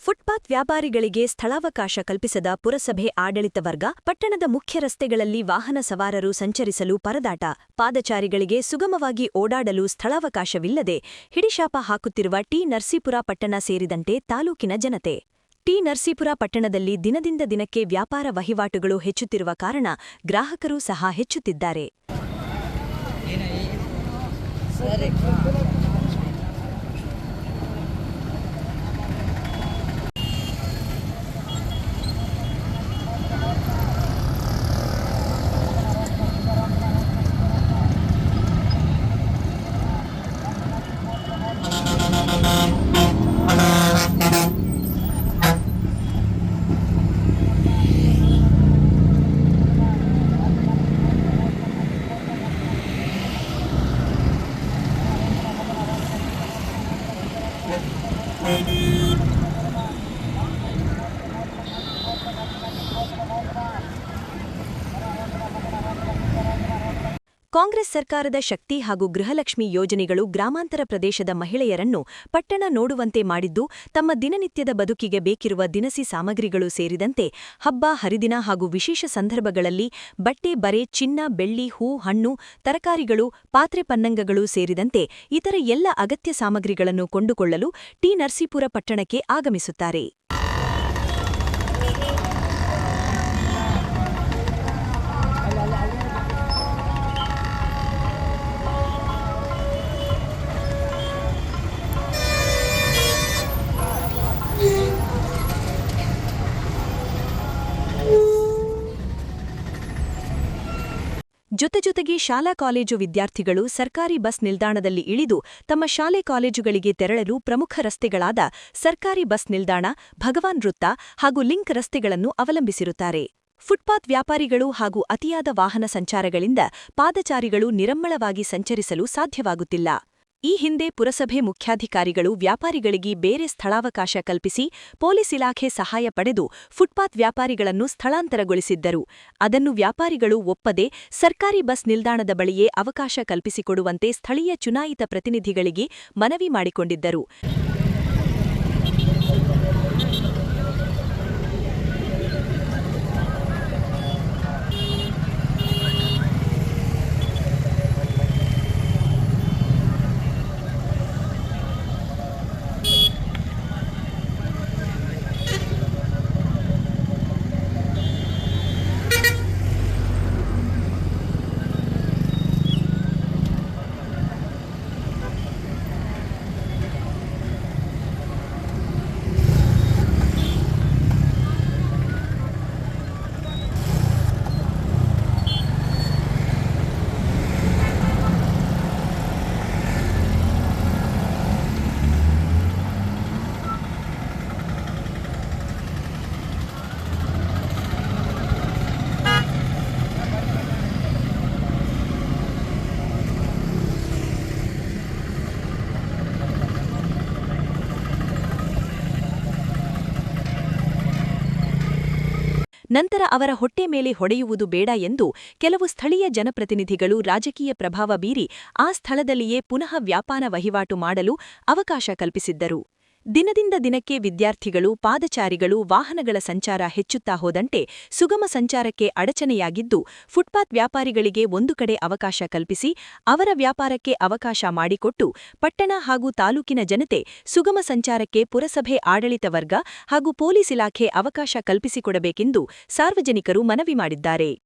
Footpath ವ್ಯಾಪಾರಿಗಳಿಗೆ ಸ್ಥಳಾವಕಾಶ ಕಲ್ಪಿಸದ ಪುರಸಭೆ ಆಡಳಿತ ವರ್ಗ ಪಟ್ಟಣದ ಮುಖ್ಯ ರಸ್ತೆಗಳಲ್ಲಿ ವಾಹನ ಸವಾರರು ಸಂಚರಿಸಲು ಪರದಾಟ ಪಾದಚಾರಿಗಳಿಗೆ ಸುಗಮವಾಗಿ ಓಡಾಡಲು ಸ್ಥಳಾವಕಾಶವಿಲ್ಲದೆ ಹಿಡಿಶಾಪ ಹಾಕುತ್ತಿರುವ ಟಿ ನರಸೀಪುರ ಪಟ್ಟಣ ಸೇರಿದಂತೆ ತಾಲೂಕಿನ ಜನತೆ. ಟಿ ನರಸೀಪುರ ಪಟ್ಟಣದಲ್ಲಿ ದಿನದಿಂದ ದಿನಕ್ಕೆ ವ್ಯಾಪಾರ ವಹಿವಾಟುಗಳು ಹೆಚ್ಚುತ್ತಿರುವ ಕಾರಣ ಗ್ರಾಹಕರೂ ಸಹ ಹೆಚ್ಚುತ್ತಿದ್ದಾರೆ. ಕಾಂಗ್ರೆಸ್ ಸರ್ಕಾರದ ಶಕ್ತಿ ಹಾಗೂ ಗೃಹಲಕ್ಷ್ಮಿ ಯೋಜನೆಗಳು ಗ್ರಾಮಾಂತರ ಪ್ರದೇಶದ ಮಹಿಳೆಯರನ್ನು ಪಟ್ಟಣ ನೋಡುವಂತೆ ಮಾಡಿದ್ದು, ತಮ್ಮ ದಿನನಿತ್ಯದ ಬದುಕಿಗೆ ಬೇಕಿರುವ ದಿನಸಿ ಸಾಮಗ್ರಿಗಳು ಸೇರಿದಂತೆ ಹಬ್ಬ ಹರಿದಿನ ಹಾಗೂ ವಿಶೇಷ ಸಂದರ್ಭಗಳಲ್ಲಿ ಬಟ್ಟೆ ಬರೆ ಚಿನ್ನ ಬೆಳ್ಳಿ ಹೂ ಹಣ್ಣು ತರಕಾರಿಗಳು ಪಾತ್ರೆ ಪನ್ನಂಗಗಳು ಸೇರಿದಂತೆ ಇತರ ಎಲ್ಲ ಅಗತ್ಯ ಸಾಮಗ್ರಿಗಳನ್ನು ಕೊಂಡುಕೊಳ್ಳಲು ಟಿ ನರಸೀಪುರ ಪಟ್ಟಣಕ್ಕೆ ಆಗಮಿಸುತ್ತಾರೆ. ಜೊತೆಗೆ ಶಾಲಾ ಕಾಲೇಜು ವಿದ್ಯಾರ್ಥಿಗಳು ಸರ್ಕಾರಿ ಬಸ್ ನಿಲ್ದಾಣದಲ್ಲಿ ಇಳಿದು ತಮ್ಮ ಶಾಲೆ ಕಾಲೇಜುಗಳಿಗೆ ತೆರಳಲು ಪ್ರಮುಖ ರಸ್ತೆಗಳಾದ ಸರ್ಕಾರಿ ಬಸ್ ನಿಲ್ದಾಣ, ಭಗವಾನ್ ವೃತ್ತ ಹಾಗೂ ಲಿಂಕ್ ರಸ್ತೆಗಳನ್ನು ಅವಲಂಬಿಸಿರುತ್ತಾರೆ. ಫುಟ್ಪಾತ್ ವ್ಯಾಪಾರಿಗಳು ಹಾಗೂ ಅತಿಯಾದ ವಾಹನ ಸಂಚಾರಗಳಿಂದ ಪಾದಚಾರಿಗಳು ನಿರಮ್ಮಳವಾಗಿ ಸಂಚರಿಸಲು ಸಾಧ್ಯವಾಗುತ್ತಿಲ್ಲ. ಈ ಹಿಂದೆ ಪುರಸಭೆ ಮುಖ್ಯಾಧಿಕಾರಿಗಳು ವ್ಯಾಪಾರಿಗಳಿಗೆ ಬೇರೆ ಸ್ಥಳಾವಕಾಶ ಕಲ್ಪಿಸಿ ಪೊಲೀಸ್ ಇಲಾಖೆ ಸಹಾಯ ಪಡೆದು ಫುಟ್ಪಾತ್ ವ್ಯಾಪಾರಿಗಳನ್ನು ಸ್ಥಳಾಂತರಗೊಳಿಸಿದ್ದರು. ಅದನ್ನು ವ್ಯಾಪಾರಿಗಳು ಒಪ್ಪದೆ ಸರ್ಕಾರಿ ಬಸ್ ನಿಲ್ದಾಣದ ಬಳಿಯೇ ಅವಕಾಶ ಕಲ್ಪಿಸಿಕೊಡುವಂತೆ ಸ್ಥಳೀಯ ಚುನಾಯಿತ ಪ್ರತಿನಿಧಿಗಳಿಗೆ ಮನವಿ ಮಾಡಿಕೊಂಡಿದ್ದರು. ನಂತರ ಅವರ ಹೊಟ್ಟೆ ಮೇಲೆ ಹೊಡೆಯುವುದು ಬೇಡ ಎಂದು ಕೆಲವು ಸ್ಥಳೀಯ ಜನಪ್ರತಿನಿಧಿಗಳು ರಾಜಕೀಯ ಪ್ರಭಾವ ಬೀರಿ ಆ ಸ್ಥಳದಲ್ಲಿಯೇ ಪುನಃ ವ್ಯಾಪಾರ ವಹಿವಾಟು ಮಾಡಲು ಅವಕಾಶ ಕಲ್ಪಿಸಿದ್ದರು. ದಿನದಿಂದ ದಿನಕ್ಕೆ ವಿದ್ಯಾರ್ಥಿಗಳು ಪಾದಚಾರಿಗಳು ವಾಹನಗಳ ಸಂಚಾರ ಹೆಚ್ಚುತ್ತಾ ಹೋದಂತೆ ಸುಗಮ ಸಂಚಾರಕ್ಕೆ ಅಡಚಣೆಯಾಗಿದ್ದು, ಫುಟ್ಪಾತ್ ವ್ಯಾಪಾರಿಗಳಿಗೆ ಒಂದು ಕಡೆ ಅವಕಾಶ ಕಲ್ಪಿಸಿ ಅವರ ವ್ಯಾಪಾರಕ್ಕೆ ಅವಕಾಶ ಮಾಡಿಕೊಟ್ಟು ಪಟ್ಟಣ ಹಾಗೂ ತಾಲೂಕಿನ ಜನತೆ ಸುಗಮ ಸಂಚಾರಕ್ಕೆ ಪುರಸಭೆ ಆಡಳಿತ ವರ್ಗ ಹಾಗೂ ಪೊಲೀಸ್ ಇಲಾಖೆ ಅವಕಾಶ ಕಲ್ಪಿಸಿಕೊಡಬೇಕೆಂದು ಸಾರ್ವಜನಿಕರು ಮನವಿ ಮಾಡಿದ್ದಾರೆ.